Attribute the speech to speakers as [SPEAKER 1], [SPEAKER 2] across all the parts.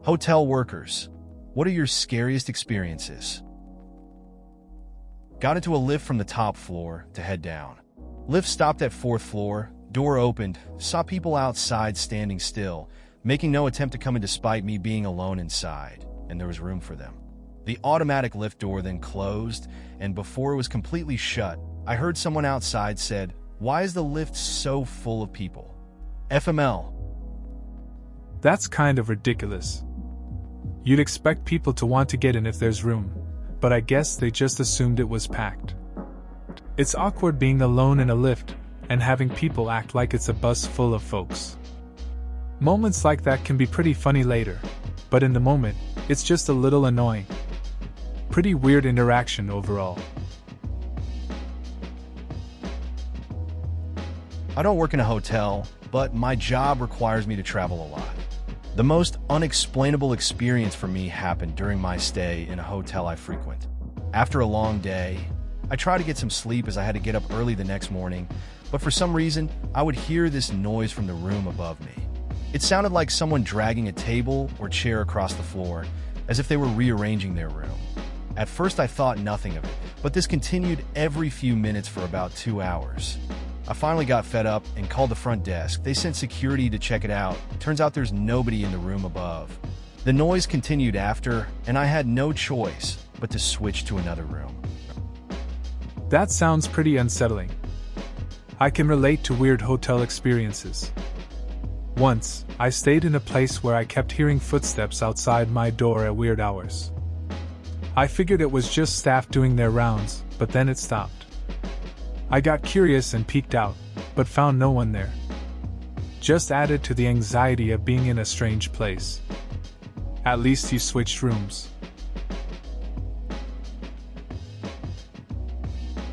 [SPEAKER 1] Hotel workers, what are your scariest experiences? Got into a lift from the top floor to head down. Lift stopped at 4th floor, door opened, saw people outside standing still, making no attempt to come in despite me being alone inside, and there was room for them. The automatic lift door then closed, and before it was completely shut, I heard someone outside said, "Why is the lift so full of people?" FML.
[SPEAKER 2] That's kind of ridiculous. You'd expect people to want to get in if there's room, but I guess they just assumed it was packed. It's awkward being alone in a lift and having people act like it's a bus full of folks. Moments like that can be pretty funny later, but in the moment, it's just a little annoying. Pretty weird interaction overall.
[SPEAKER 1] I don't work in a hotel, but my job requires me to travel a lot. The most unexplainable experience for me happened during my stay in a hotel I frequent. After a long day, I tried to get some sleep as I had to get up early the next morning, but for some reason, I would hear this noise from the room above me. It sounded like someone dragging a table or chair across the floor, as if they were rearranging their room. At first I thought nothing of it, but this continued every few minutes for about 2 hours. I finally got fed up and called the front desk. They sent security to check it out. Turns out there's nobody in the room above. The noise continued after, and I had no choice but to switch to another room.
[SPEAKER 2] That sounds pretty unsettling. I can relate to weird hotel experiences. Once, I stayed in a place where I kept hearing footsteps outside my door at weird hours. I figured it was just staff doing their rounds, but then it stopped. I got curious and peeked out, but found no one there. Just added to the anxiety of being in a strange place. At least you switched rooms.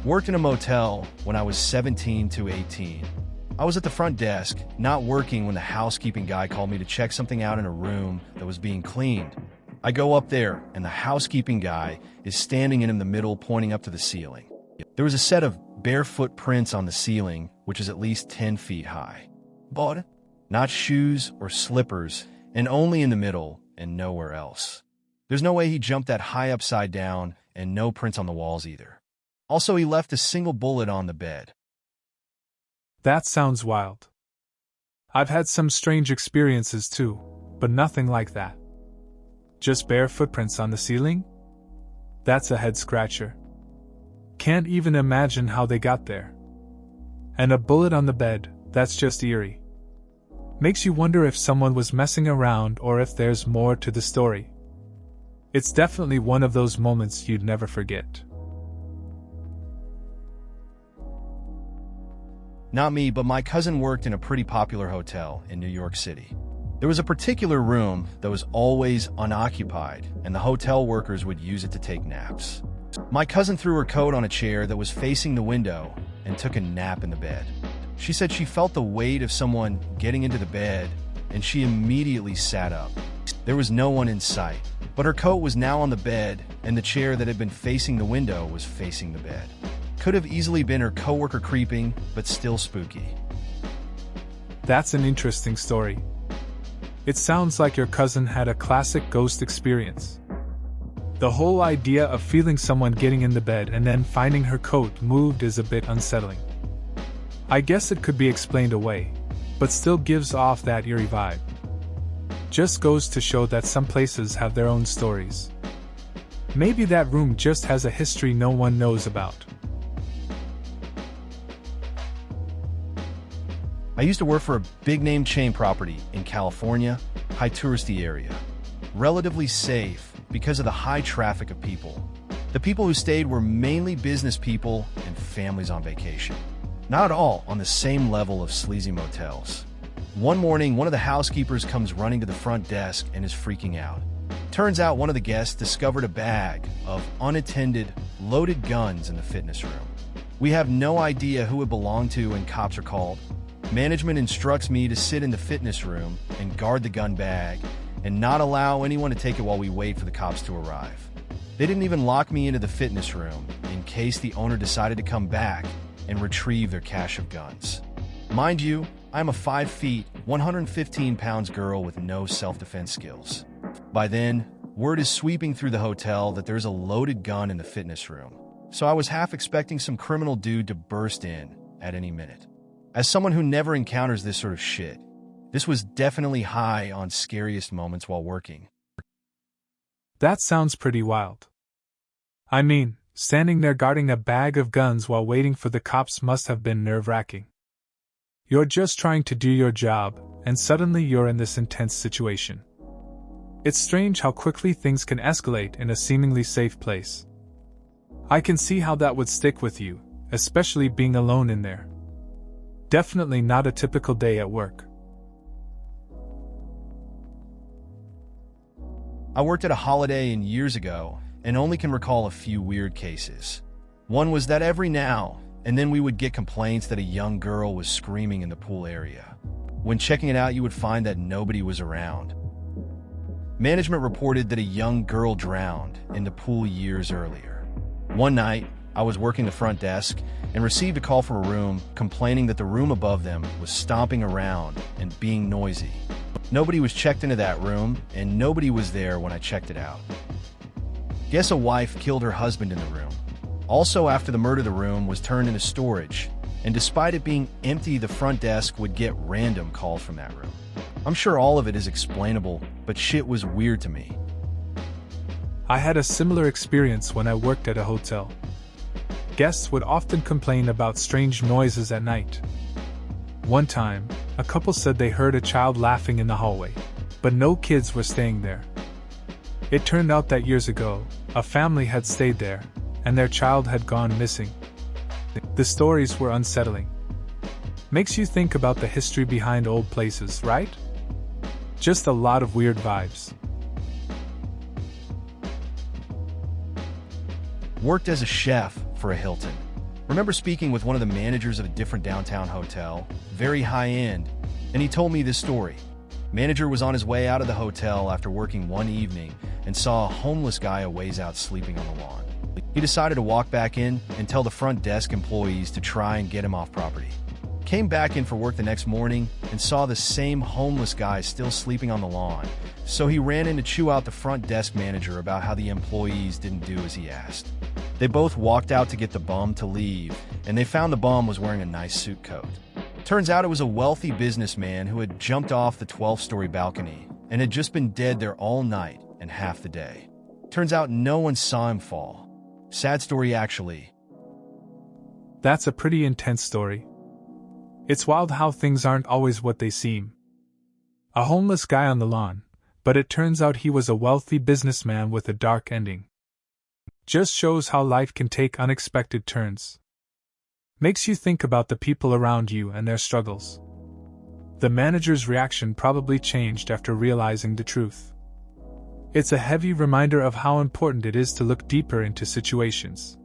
[SPEAKER 1] Worked in a motel when I was 17 to 18. I was at the front desk, not working when the housekeeping guy called me to check something out in a room that was being cleaned. I go up there, and the housekeeping guy is standing in the middle pointing up to the ceiling. There was a set of barefoot prints on the ceiling, which is at least 10 feet high. But not shoes or slippers, and only in the middle and nowhere else. There's no way he jumped that high upside down, and no prints on the walls either. Also, he left a single bullet on the bed.
[SPEAKER 2] That sounds wild. I've had some strange experiences too, but nothing like that. Just bare footprints on the ceiling? That's a head-scratcher. Can't even imagine how they got there. And a bullet on the bed, that's just eerie. Makes you wonder if someone was messing around or if there's more to the story. It's definitely one of those moments you'd never forget.
[SPEAKER 1] Not me, but my cousin worked in a pretty popular hotel in New York City. There was a particular room that was always unoccupied, and the hotel workers would use it to take naps. My cousin threw her coat on a chair that was facing the window and took a nap in the bed. She said she felt the weight of someone getting into the bed, and she immediately sat up. There was no one in sight, but her coat was now on the bed, and the chair that had been facing the window was facing the bed. Could have easily been her coworker creeping, but still spooky.
[SPEAKER 2] That's an interesting story. It sounds like your cousin had a classic ghost experience. The whole idea of feeling someone getting in the bed and then finding her coat moved is a bit unsettling. I guess it could be explained away, but still gives off that eerie vibe. Just goes to show that some places have their own stories. Maybe that room just has a history no one knows about.
[SPEAKER 1] I used to work for a big-name chain property in California, high touristy area. Relatively safe because of the high traffic of people. The people who stayed were mainly business people and families on vacation. Not at all on the same level of sleazy motels. One morning, one of the housekeepers comes running to the front desk and is freaking out. Turns out one of the guests discovered a bag of unattended, loaded guns in the fitness room. We have no idea who it belonged to and cops are called. Management instructs me to sit in the fitness room and guard the gun bag and not allow anyone to take it while we wait for the cops to arrive. They didn't even lock me into the fitness room in case the owner decided to come back and retrieve their cache of guns. Mind you, I'm a 5 feet, 115 pounds girl with no self-defense skills. By then, word is sweeping through the hotel that there's a loaded gun in the fitness room, so I was half expecting some criminal dude to burst in at any minute. As someone who never encounters this sort of shit, this was definitely high on scariest moments while working.
[SPEAKER 2] That sounds pretty wild. I mean, standing there guarding a bag of guns while waiting for the cops must have been nerve-wracking. You're just trying to do your job, and suddenly you're in this intense situation. It's strange how quickly things can escalate in a seemingly safe place. I can see how that would stick with you, especially being alone in there. Definitely not a typical day at work.
[SPEAKER 1] I worked at a Holiday Inn years ago and only can recall a few weird cases. One was that every now and then we would get complaints that a young girl was screaming in the pool area. When checking it out, you would find that nobody was around. Management reported that a young girl drowned in the pool years earlier. One night, I was working the front desk and received a call from a room complaining that the room above them was stomping around and being noisy. Nobody was checked into that room, and nobody was there when I checked it out. Guess a wife killed her husband in the room. Also, after the murder, the room was turned into storage, and despite it being empty, the front desk would get random calls from that room. I'm sure all of it is explainable, but shit was weird to me.
[SPEAKER 2] I had a similar experience when I worked at a hotel. Guests would often complain about strange noises at night. One time, a couple said they heard a child laughing in the hallway, but no kids were staying there. It turned out that years ago, a family had stayed there, and their child had gone missing. The stories were unsettling. Makes you think about the history behind old places, right? Just a lot of weird vibes.
[SPEAKER 1] Worked as a chef for a Hilton. Remember speaking with one of the managers of a different downtown hotel, very high-end, and he told me this story. Manager was on his way out of the hotel after working one evening and saw a homeless guy a ways out sleeping on the lawn. He decided to walk back in and tell the front desk employees to try and get him off property. Came back in for work the next morning and saw the same homeless guy still sleeping on the lawn, so he ran in to chew out the front desk manager about how the employees didn't do as he asked. They both walked out to get the bum to leave, and they found the bum was wearing a nice suit coat. Turns out it was a wealthy businessman who had jumped off the 12-story balcony and had just been dead there all night and half the day. Turns out no one saw him fall. Sad story, actually.
[SPEAKER 2] That's a pretty intense story. It's wild how things aren't always what they seem. A homeless guy on the lawn, but it turns out he was a wealthy businessman with a dark ending. Just shows how life can take unexpected turns. Makes you think about the people around you and their struggles. The manager's reaction probably changed after realizing the truth. It's a heavy reminder of how important it is to look deeper into situations.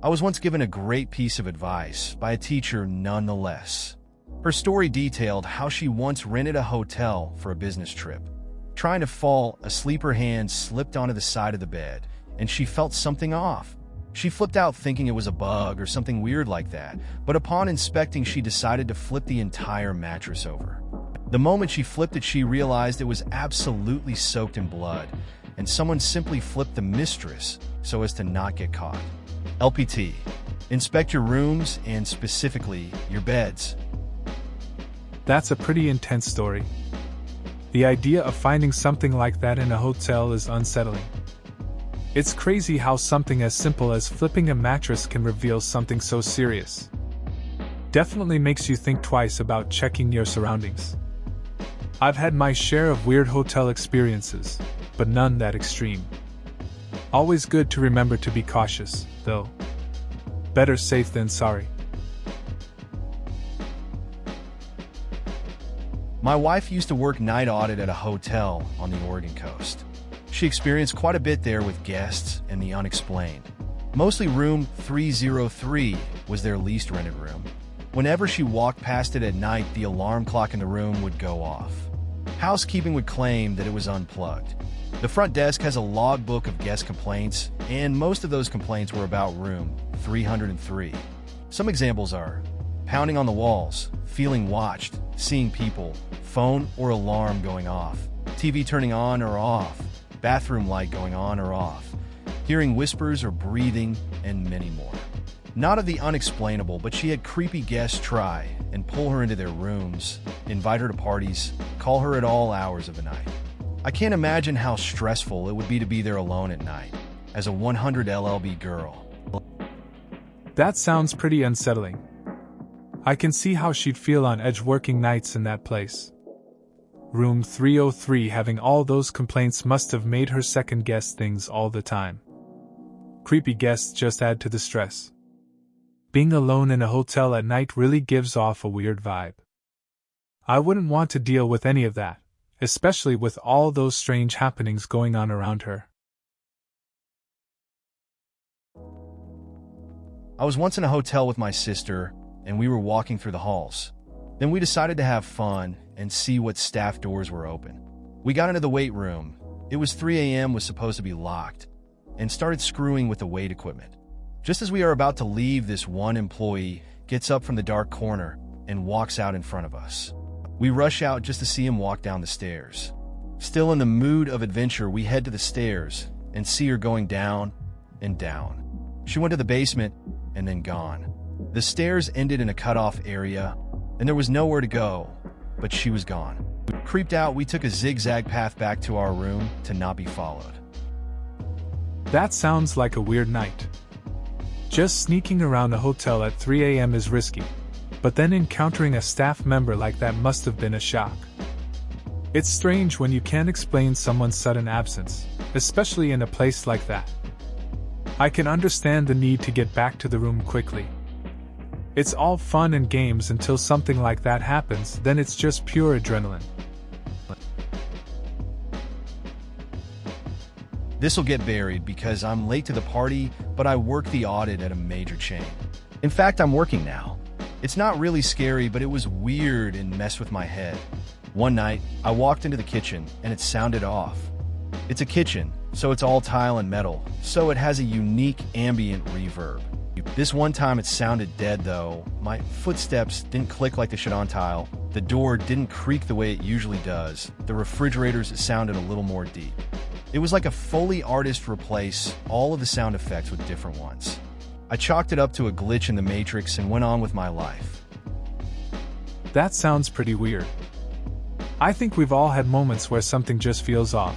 [SPEAKER 1] I was once given a great piece of advice by a teacher nonetheless. Her story detailed how she once rented a hotel for a business trip. Trying to fall asleep, her hand slipped onto the side of the bed, and she felt something off. She flipped out thinking it was a bug or something weird like that, but upon inspecting, she decided to flip the entire mattress over. The moment she flipped it, she realized it was absolutely soaked in blood, and someone simply flipped the mistress so as to not get caught. LPT. Inspect your rooms and specifically your beds.
[SPEAKER 2] That's a pretty intense story. The idea of finding something like that in a hotel is unsettling. It's crazy how something as simple as flipping a mattress can reveal something so serious. Definitely makes you think twice about checking your surroundings. I've had my share of weird hotel experiences, but none that extreme. Always good to remember to be cautious, though. Better safe than sorry.
[SPEAKER 1] My wife used to work night audit at a hotel on the Oregon coast. She experienced quite a bit there with guests and the unexplained. Mostly room 303 was their least rented room. Whenever she walked past it at night, the alarm clock in the room would go off. Housekeeping would claim that it was unplugged. The front desk has a logbook of guest complaints, and most of those complaints were about room 303. Some examples are pounding on the walls, feeling watched, seeing people, phone or alarm going off, TV turning on or off, bathroom light going on or off, hearing whispers or breathing, and many more. Not of the unexplainable, but she had creepy guests try and pull her into their rooms, invite her to parties, call her at all hours of the night. I can't imagine how stressful it would be to be there alone at night, as a 100 LLB girl.
[SPEAKER 2] That sounds pretty unsettling. I can see how she'd feel on edge working nights in that place. Room 303 having all those complaints must have made her second-guess things all the time. Creepy guests just add to the stress. Being alone in a hotel at night really gives off a weird vibe. I wouldn't want to deal with any of that, especially with all those strange happenings going on around her.
[SPEAKER 1] I was once in a hotel with my sister, and we were walking through the halls. Then we decided to have fun and see what staff doors were open. We got into the weight room. It was 3 a.m., was supposed to be locked, and started screwing with the weight equipment. Just as we are about to leave, this one employee gets up from the dark corner and walks out in front of us. We rush out just to see him walk down the stairs. Still in the mood of adventure, we head to the stairs and see her going down and down. She went to the basement and then gone. The stairs ended in a cutoff area, and there was nowhere to go, but she was gone. Creeped out, we took a zigzag path back to our room to not be followed.
[SPEAKER 2] That sounds like a weird night. Just sneaking around a hotel at 3 a.m. is risky, but then encountering a staff member like that must have been a shock. It's strange when you can't explain someone's sudden absence, especially in a place like that. I can understand the need to get back to the room quickly. It's all fun and games until something like that happens, then it's just pure adrenaline.
[SPEAKER 1] This'll get buried because I'm late to the party, but I work the audit at a major chain. In fact, I'm working now. It's not really scary, but it was weird and messed with my head. One night, I walked into the kitchen and it sounded off. It's a kitchen, so it's all tile and metal, so it has a unique ambient reverb. This one time it sounded dead though. My footsteps didn't click like they should on tile. The door didn't creak the way it usually does. The refrigerators sounded a little more deep. It was like a Foley artist replaced all of the sound effects with different ones. I chalked it up to a glitch in the Matrix and went on with my life.
[SPEAKER 2] That sounds pretty weird. I think we've all had moments where something just feels off,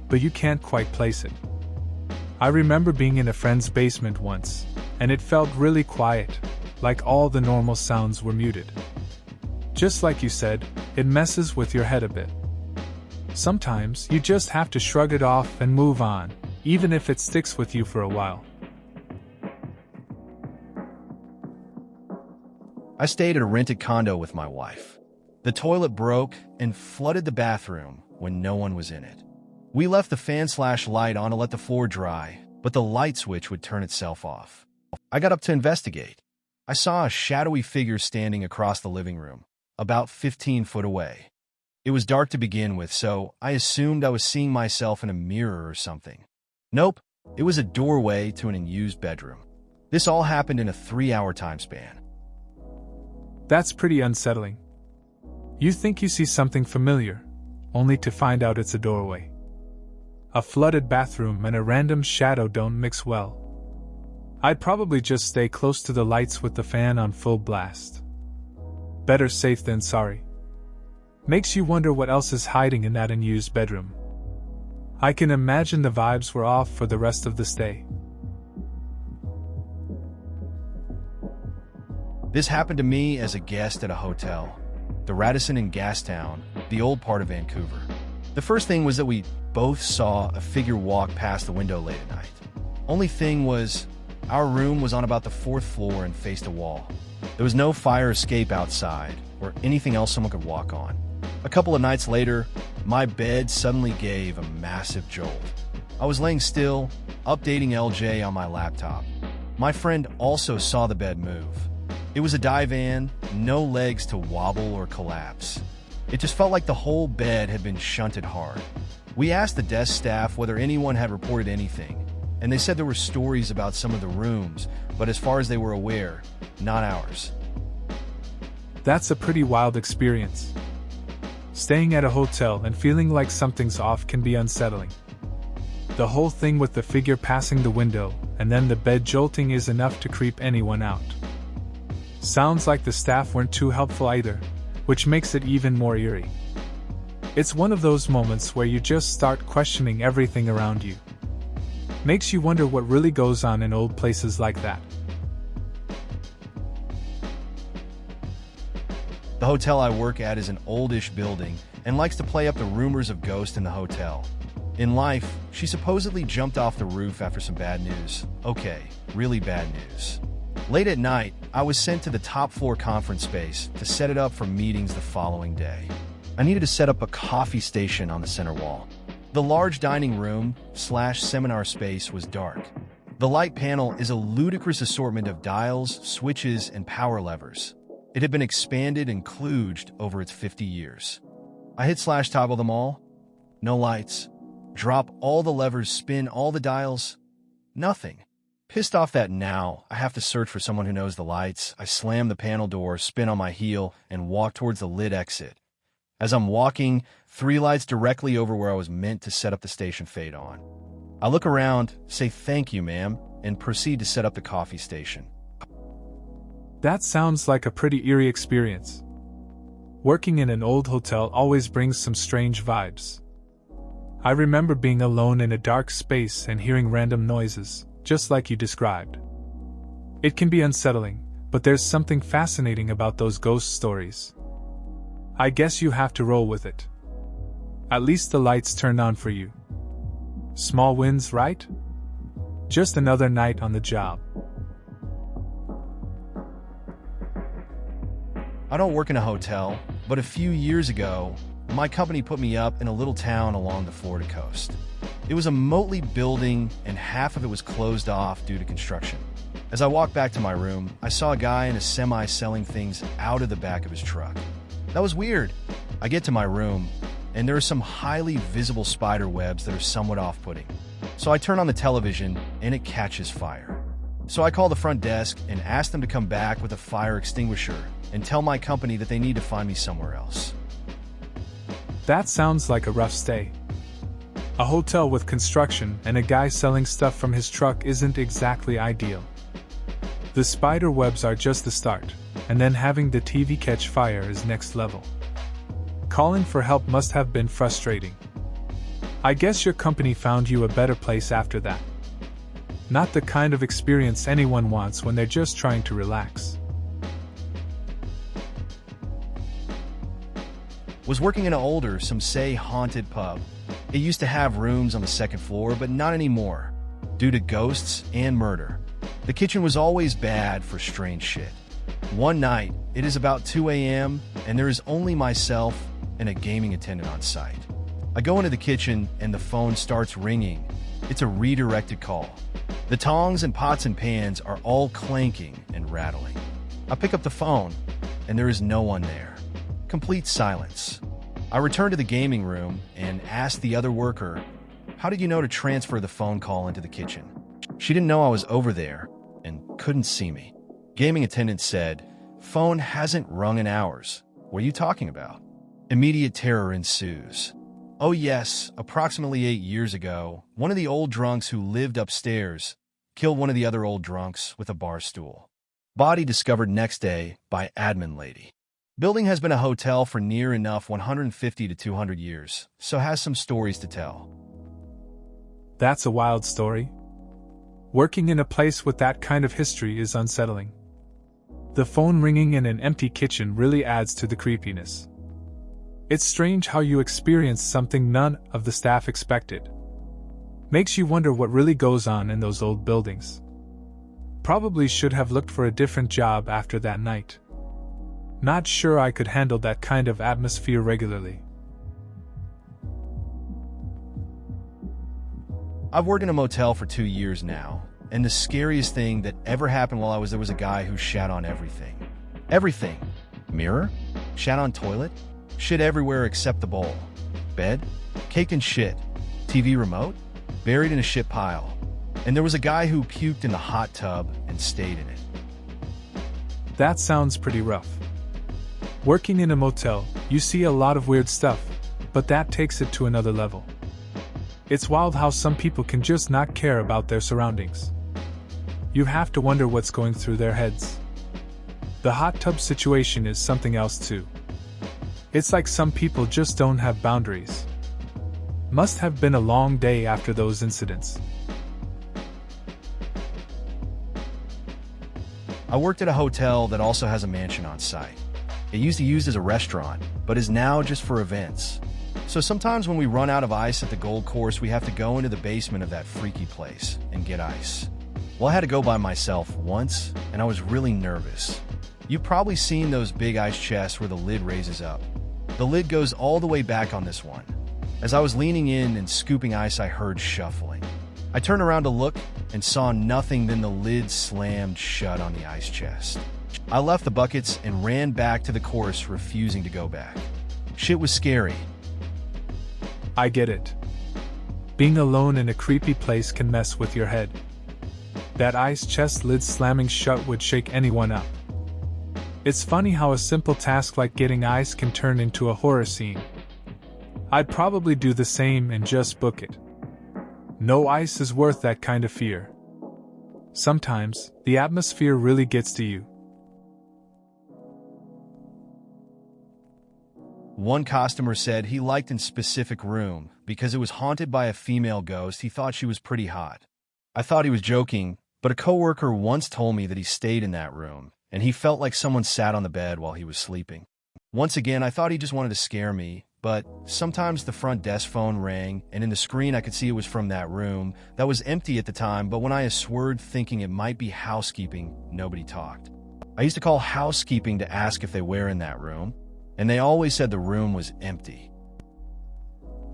[SPEAKER 2] but you can't quite place it. I remember being in a friend's basement once, and it felt really quiet, like all the normal sounds were muted. Just like you said, it messes with your head a bit. Sometimes you just have to shrug it off and move on, even if it sticks with you for a while.
[SPEAKER 1] I stayed at a rented condo with my wife. The toilet broke and flooded the bathroom when no one was in it. We left the fan/light on to let the floor dry, but the light switch would turn itself off. I got up to investigate. I saw a shadowy figure standing across the living room, about 15 foot away. It was dark to begin with, so I assumed I was seeing myself in a mirror or something. Nope, it was a doorway to an unused bedroom. This all happened in a 3-hour time span.
[SPEAKER 2] That's pretty unsettling. You think you see something familiar, only to find out it's a doorway. A flooded bathroom and a random shadow don't mix well. I'd probably just stay close to the lights with the fan on full blast. Better safe than sorry. Makes you wonder what else is hiding in that unused bedroom. I can imagine the vibes were off for the rest of the stay.
[SPEAKER 1] This happened to me as a guest at a hotel, the Radisson in Gastown, the old part of Vancouver. The first thing was that we both saw a figure walk past the window late at night. Only thing was, our room was on about the 4th floor and faced a wall. There was no fire escape outside or anything else someone could walk on. A couple of nights later, my bed suddenly gave a massive jolt. I was laying still, updating LJ on my laptop. My friend also saw the bed move. It was a divan, no legs to wobble or collapse. It just felt like the whole bed had been shunted hard. We asked the desk staff whether anyone had reported anything, and they said there were stories about some of the rooms, but as far as they were aware, not ours.
[SPEAKER 2] That's a pretty wild experience. Staying at a hotel and feeling like something's off can be unsettling. The whole thing with the figure passing the window and then the bed jolting is enough to creep anyone out. Sounds like the staff weren't too helpful either, which makes it even more eerie. It's one of those moments where you just start questioning everything around you. Makes you wonder what really goes on in old places like that.
[SPEAKER 1] The hotel I work at is an oldish building and likes to play up the rumors of ghosts in the hotel. In life, she supposedly jumped off the roof after some bad news. Okay, really bad news. Late at night, I was sent to the top floor conference space to set it up for meetings the following day. I needed to set up a coffee station on the center wall. The large dining room/seminar space was dark. The light panel is a ludicrous assortment of dials, switches, and power levers. It had been expanded and kludged over its 50 years. I hit /toggle them all. No lights. Drop all the levers, spin all the dials. Nothing. Pissed off that now I have to search for someone who knows the lights, I slam the panel door, spin on my heel, and walk towards the lit exit. As I'm walking, 3 lights directly over where I was meant to set up the station fade on. I look around, say thank you, ma'am, and proceed to set up the coffee station.
[SPEAKER 2] That sounds like a pretty eerie experience. Working in an old hotel always brings some strange vibes. I remember being alone in a dark space and hearing random noises, just like you described. It can be unsettling, but there's something fascinating about those ghost stories. I guess you have to roll with it. At least the lights turned on for you. Small wins, right? Just another night on the job.
[SPEAKER 1] I don't work in a hotel, but a few years ago, my company put me up in a little town along the Florida coast. It was a motley building, and half of it was closed off due to construction. As I walked back to my room, I saw a guy in a semi selling things out of the back of his truck. That was weird. I get to my room, and there are some highly visible spider webs that are somewhat off-putting. So I turn on the television, and it catches fire. So I call the front desk and ask them to come back with a fire extinguisher and tell my company that they need to find me somewhere else.
[SPEAKER 2] That sounds like a rough stay. A hotel with construction and a guy selling stuff from his truck isn't exactly ideal. The spider webs are just the start, and then having the TV catch fire is next level. Calling for help must have been frustrating. I guess your company found you a better place after that. Not the kind of experience anyone wants when they're just trying to relax.
[SPEAKER 1] Was working in an older, some say haunted pub. It used to have rooms on the second floor, but not anymore, due to ghosts and murder. The kitchen was always bad for strange shit. One night, it is about 2 a.m., and there is only myself and a gaming attendant on site. I go into the kitchen, and the phone starts ringing. It's a redirected call. The tongs and pots and pans are all clanking and rattling. I pick up the phone, and there is no one there. Complete silence. I return to the gaming room and ask the other worker, "How did you know to transfer the phone call into the kitchen?" She didn't know I was over there and couldn't see me. Gaming attendant said, "Phone hasn't rung in hours. What are you talking about?" Immediate terror ensues. Oh yes, approximately 8 years ago, one of the old drunks who lived upstairs killed one of the other old drunks with a bar stool. Body discovered next day by admin lady. Building has been a hotel for near enough 150 to 200 years, so has some stories to tell.
[SPEAKER 2] That's a wild story. Working in a place with that kind of history is unsettling. The phone ringing in an empty kitchen really adds to the creepiness. It's strange how you experience something none of the staff expected. Makes you wonder what really goes on in those old buildings. Probably should have looked for a different job after that night. Not sure I could handle that kind of atmosphere regularly.
[SPEAKER 1] I've worked in a motel for 2 years now, and the scariest thing that ever happened while I was there was a guy who shat on everything. Everything. Mirror? Shat on toilet? Shit everywhere except the bowl. Bed? Caked in shit. TV remote? Buried in a shit pile. And there was a guy who puked in the hot tub and stayed in it.
[SPEAKER 2] That sounds pretty rough. Working in a motel, You see a lot of weird stuff, but that takes it to another level. It's wild how some people can just not care about their surroundings. You have to wonder what's going through their heads. The hot tub situation is something else too. It's like some people just don't have boundaries. Must have been a long day after those incidents.
[SPEAKER 1] I worked at a hotel that also has a mansion on site. It used to be used as a restaurant, but is now just for events. So sometimes when we run out of ice at the Gold Course, we have to go into the basement of that freaky place and get ice. Well, I had to go by myself once, and I was really nervous. You've probably seen those big ice chests where the lid raises up. The lid goes all the way back on this one. As I was leaning in and scooping ice, I heard shuffling. I turned around to look and saw nothing then the lid slammed shut on the ice chest. I left the buckets and ran back to the course, refusing to go back. Shit was scary.
[SPEAKER 2] I get it. Being alone in a creepy place can mess with your head. That ice chest lid slamming shut would shake anyone up. It's funny how a simple task like getting ice can turn into a horror scene. I'd probably do the same and just book it. No ice is worth that kind of fear. Sometimes, the atmosphere really gets to you.
[SPEAKER 1] One customer said he liked a specific room because it was haunted by a female ghost. He thought she was pretty hot. I thought he was joking, but a coworker once told me that he stayed in that room, and he felt like someone sat on the bed while he was sleeping. Once again, I thought he just wanted to scare me, but sometimes the front desk phone rang, and in the screen I could see it was from that room that was empty at the time, but when I swerved thinking it might be housekeeping, nobody talked. I used to call housekeeping to ask if they were in that room, and they always said the room was empty.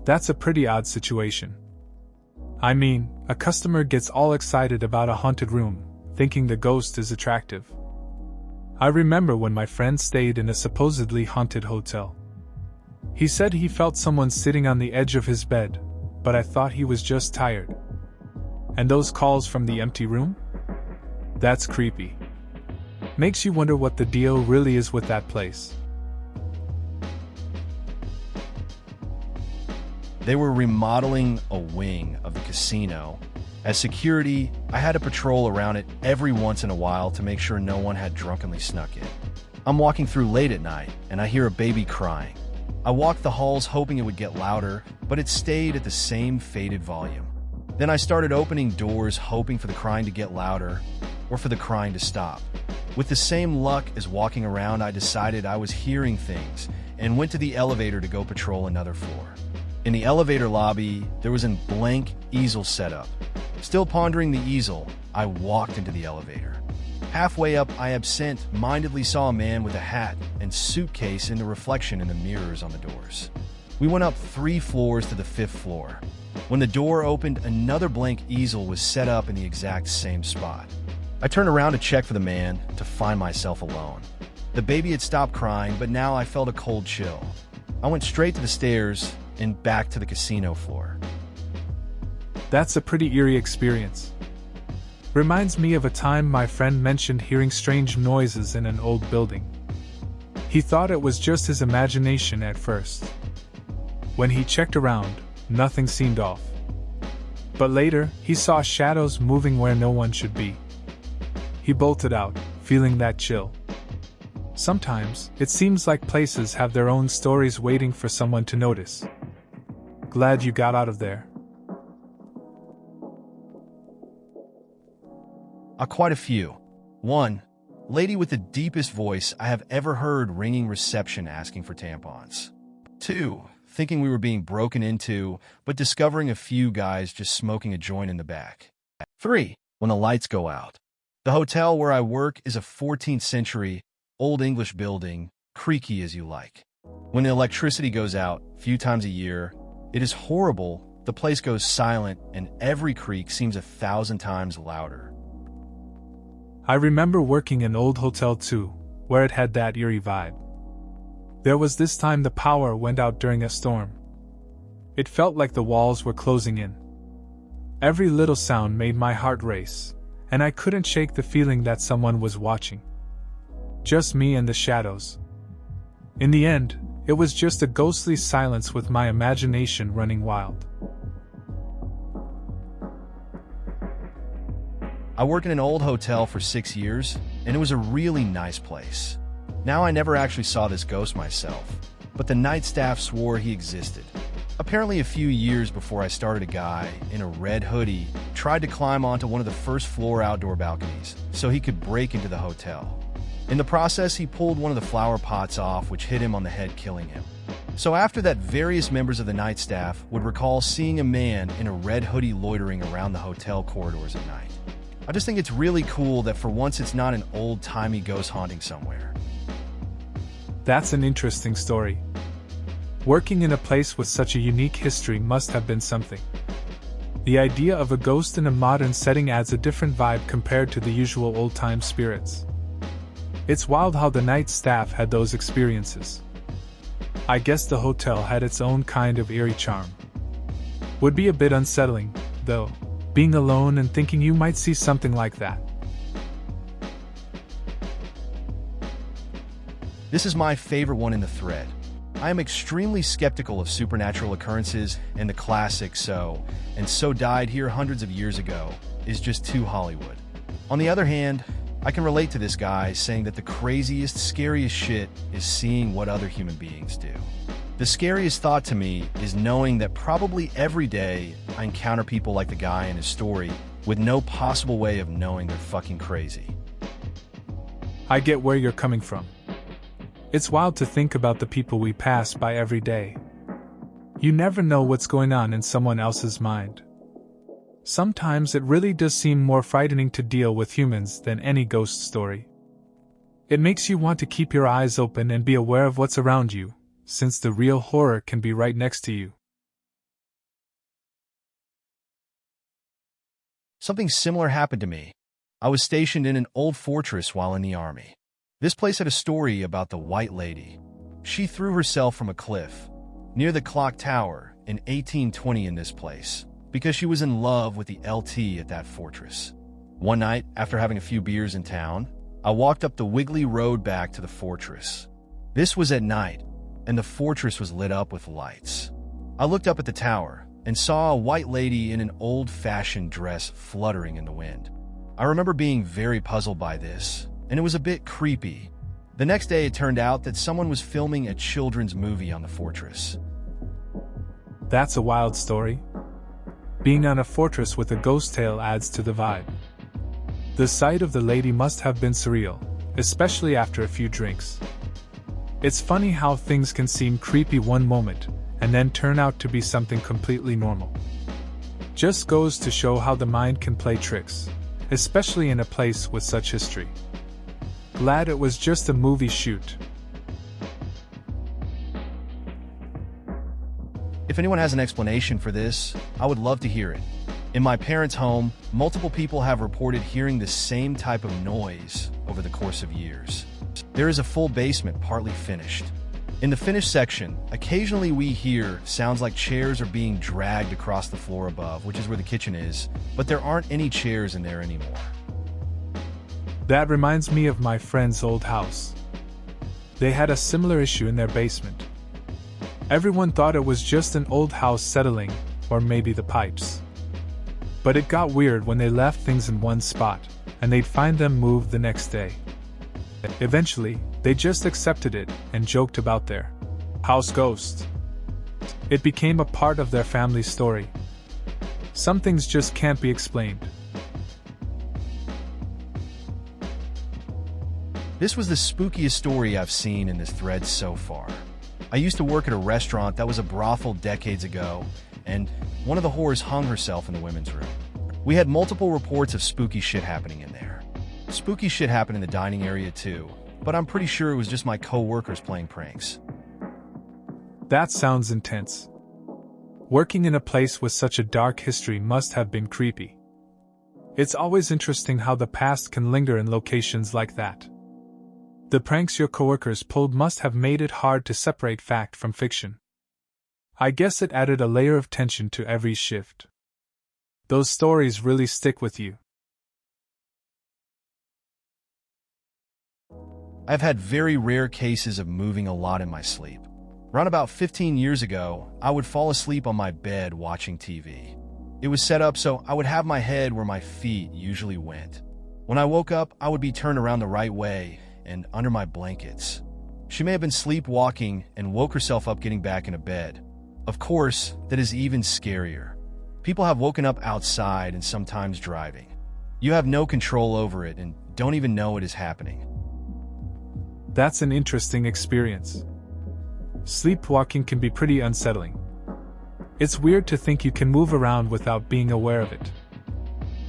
[SPEAKER 2] That's a pretty odd situation. I mean, a customer gets all excited about a haunted room, thinking the ghost is attractive. I remember when my friend stayed in a supposedly haunted hotel. He said he felt someone sitting on the edge of his bed, but I thought he was just tired. And those calls from the empty room? That's creepy. Makes you wonder what the deal really is with that place.
[SPEAKER 1] They were remodeling a wing of the casino. As security, I had to patrol around it every once in a while to make sure no one had drunkenly snuck in. I'm walking through late at night, and I hear a baby crying. I walked the halls hoping it would get louder, but it stayed at the same faded volume. Then I started opening doors hoping for the crying to get louder, or for the crying to stop. With the same luck as walking around, I decided I was hearing things, and went to the elevator to go patrol another floor. In the elevator lobby, there was a blank easel set up. Still pondering the easel, I walked into the elevator. Halfway up, I absent-mindedly saw a man with a hat and suitcase in the reflection in the mirrors on the doors. We went up 3 floors to the 5th floor. When the door opened, another blank easel was set up in the exact same spot. I turned around to check for the man, to find myself alone. The baby had stopped crying, but now I felt a cold chill. I went straight to the stairs and back to the casino floor.
[SPEAKER 2] That's a pretty eerie experience. Reminds me of a time my friend mentioned hearing strange noises in an old building. He thought it was just his imagination at first. When he checked around, nothing seemed off. But later, he saw shadows moving where no one should be. He bolted out, feeling that chill. Sometimes, it seems like places have their own stories waiting for someone to notice. Glad you got out of there.
[SPEAKER 1] Quite a few. 1. Lady with the deepest voice I have ever heard ringing reception asking for tampons. 2. Thinking we were being broken into, but discovering a few guys just smoking a joint in the back. 3. When the lights go out. The hotel where I work is a 14th century, Old English building, creaky as you like. When the electricity goes out, a few times a year, it is horrible. The place goes silent and every creak seems 1,000 times louder.
[SPEAKER 2] I remember working in an old hotel too, where it had that eerie vibe. There was this time the power went out during a storm. It felt like the walls were closing in. Every little sound made my heart race, and I couldn't shake the feeling that someone was watching. Just me and the shadows. In the end, It was just a ghostly silence with my imagination running wild.
[SPEAKER 1] I worked in an old hotel for 6 years, and it was a really nice place. Now, I never actually saw this ghost myself, but the night staff swore he existed. Apparently, a few years before I started, a guy in a red hoodie tried to climb onto one of the first floor outdoor balconies so he could break into the hotel. In the process, he pulled one of the flower pots off, which hit him on the head, killing him. So after that, various members of the night staff would recall seeing a man in a red hoodie loitering around the hotel corridors at night. I just think it's really cool that for once it's not an old-timey ghost haunting somewhere.
[SPEAKER 2] That's an interesting story. Working in a place with such a unique history must have been something. The idea of a ghost in a modern setting adds a different vibe compared to the usual old-time spirits. It's wild how the night staff had those experiences. I guess the hotel had its own kind of eerie charm. Would be a bit unsettling, though, being alone and thinking you might see something like that.
[SPEAKER 1] This is my favorite one in the thread. I am extremely skeptical of supernatural occurrences, and the classic "so died here hundreds of years ago" is just too Hollywood. On the other hand, I can relate to this guy saying that the craziest, scariest shit is seeing what other human beings do. The scariest thought to me is knowing that probably every day I encounter people like the guy in his story with no possible way of knowing they're fucking crazy.
[SPEAKER 2] I get where you're coming from. It's wild to think about the people we pass by every day. You never know what's going on in someone else's mind. Sometimes it really does seem more frightening to deal with humans than any ghost story. It makes you want to keep your eyes open and be aware of what's around you, since the real horror can be right next to you.
[SPEAKER 1] Something similar happened to me. I was stationed in an old fortress while in the army. This place had a story about the White Lady. She threw herself from a cliff near the clock tower in 1820 in this place because she was in love with the LT at that fortress. One night, after having a few beers in town, I walked up the wiggly road back to the fortress. This was at night, and the fortress was lit up with lights. I looked up at the tower and saw a white lady in an old-fashioned dress fluttering in the wind. I remember being very puzzled by this, and it was a bit creepy. The next day, it turned out that someone was filming a children's movie on the fortress.
[SPEAKER 2] That's a wild story. Being on a fortress with a ghost tale adds to the vibe. The sight of the lady must have been surreal, especially after a few drinks. It's funny how things can seem creepy one moment, and then turn out to be something completely normal. Just goes to show how the mind can play tricks, especially in a place with such history. Glad it was just a movie shoot.
[SPEAKER 1] If anyone has an explanation for this, I would love to hear it. In my parents' home, multiple people have reported hearing the same type of noise over the course of years. There is a full basement partly finished. In the finished section, occasionally we hear sounds like chairs are being dragged across the floor above, which is where the kitchen is, but there aren't any chairs in there anymore.
[SPEAKER 2] That reminds me of my friend's old house. They had a similar issue in their basement. Everyone thought it was just an old house settling, or maybe the pipes. But it got weird when they left things in one spot, and they'd find them moved the next day. Eventually, they just accepted it and joked about their house ghost. It became a part of their family story. Some things just can't be explained.
[SPEAKER 1] This was the spookiest story I've seen in this thread so far. I used to work at a restaurant that was a brothel decades ago, and one of the whores hung herself in the women's room. We had multiple reports of spooky shit happening in there. Spooky shit happened in the dining area too, but I'm pretty sure it was just my co-workers playing pranks.
[SPEAKER 2] That sounds intense. Working in a place with such a dark history must have been creepy. It's always interesting how the past can linger in locations like that. The pranks your coworkers pulled must have made it hard to separate fact from fiction. I guess it added a layer of tension to every shift. Those stories really stick with you.
[SPEAKER 1] I've had very rare cases of moving a lot in my sleep. Around about 15 years ago, I would fall asleep on my bed watching TV. It was set up so I would have my head where my feet usually went. When I woke up, I would be turned around the right way and under my blankets. She may have been sleepwalking and woke herself up getting back into bed. Of course, that is even scarier. People have woken up outside and sometimes driving. You have no control over it and don't even know it is happening.
[SPEAKER 2] That's an interesting experience. Sleepwalking can be pretty unsettling. It's weird to think you can move around without being aware of it.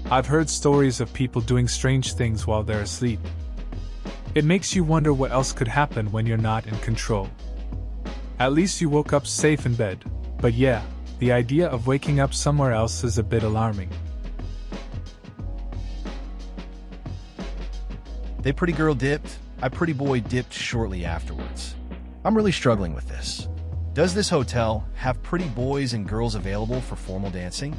[SPEAKER 2] I've heard stories of people doing strange things while they're asleep. It makes you wonder what else could happen when you're not in control. At least you woke up safe in bed, but yeah, the idea of waking up somewhere else is a bit alarming.
[SPEAKER 1] They pretty girl dipped, I pretty boy dipped shortly afterwards. I'm really struggling with this. Does this hotel have pretty boys and girls available for formal dancing?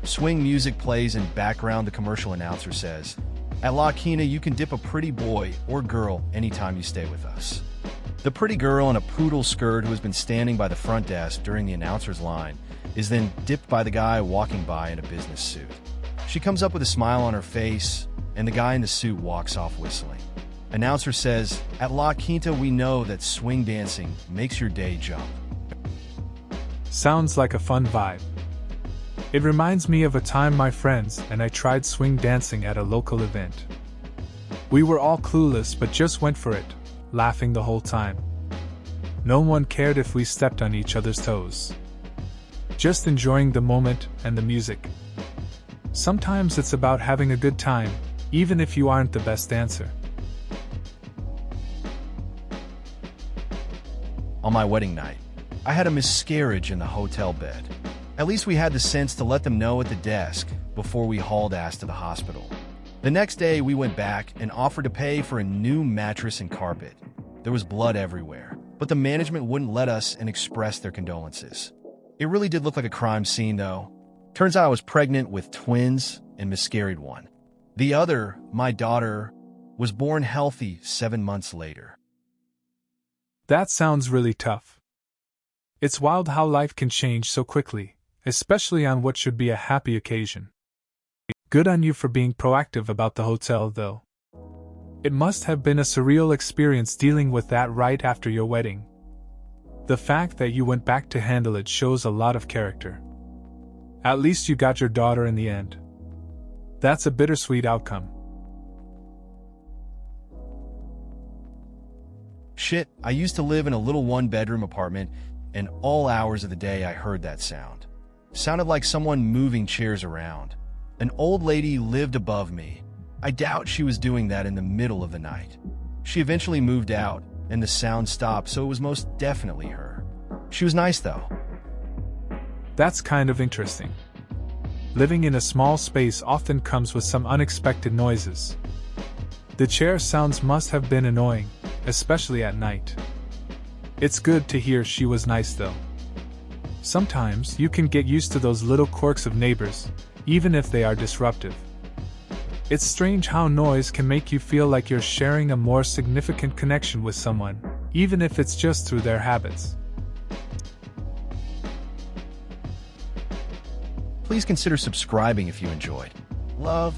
[SPEAKER 1] Swing music plays in background, the commercial announcer says. At La Quina, you can dip a pretty boy or girl anytime you stay with us. The pretty girl in a poodle skirt who has been standing by the front desk during the announcer's line is then dipped by the guy walking by in a business suit. She comes up with a smile on her face, and the guy in the suit walks off whistling. Announcer says, at La Quinta we know that swing dancing makes your day jump.
[SPEAKER 2] Sounds like a fun vibe. It reminds me of a time my friends and I tried swing dancing at a local event. We were all clueless but just went for it, laughing the whole time. No one cared if we stepped on each other's toes. Just enjoying the moment and the music. Sometimes it's about having a good time, even if you aren't the best dancer.
[SPEAKER 1] On my wedding night, I had a miscarriage in the hotel bed. At least we had the sense to let them know at the desk before we hauled ass to the hospital. The next day, we went back and offered to pay for a new mattress and carpet. There was blood everywhere, but the management wouldn't let us and expressed their condolences. It really did look like a crime scene, though. Turns out I was pregnant with twins and miscarried one. The other, my daughter, was born healthy 7 months later.
[SPEAKER 2] That sounds really tough. It's wild how life can change so quickly, especially on what should be a happy occasion. Good on you for being proactive about the hotel, though. It must have been a surreal experience dealing with that right after your wedding. The fact that you went back to handle it shows a lot of character. At least you got your daughter in the end. That's a bittersweet outcome.
[SPEAKER 1] Shit, I used to live in a little one-bedroom apartment, and all hours of the day I heard that sound. Sounded like someone moving chairs around. An old lady lived above me. I doubt she was doing that in the middle of the night. She eventually moved out, and the sound stopped, so it was most definitely her. She was nice, though.
[SPEAKER 2] That's kind of interesting. Living in a small space often comes with some unexpected noises. The chair sounds must have been annoying, especially at night. It's good to hear she was nice, though. Sometimes you can get used to those little quirks of neighbors, even if they are disruptive. It's strange how noise can make you feel like you're sharing a more significant connection with someone, even if it's just through their habits.
[SPEAKER 1] Please consider subscribing if you enjoyed. Love.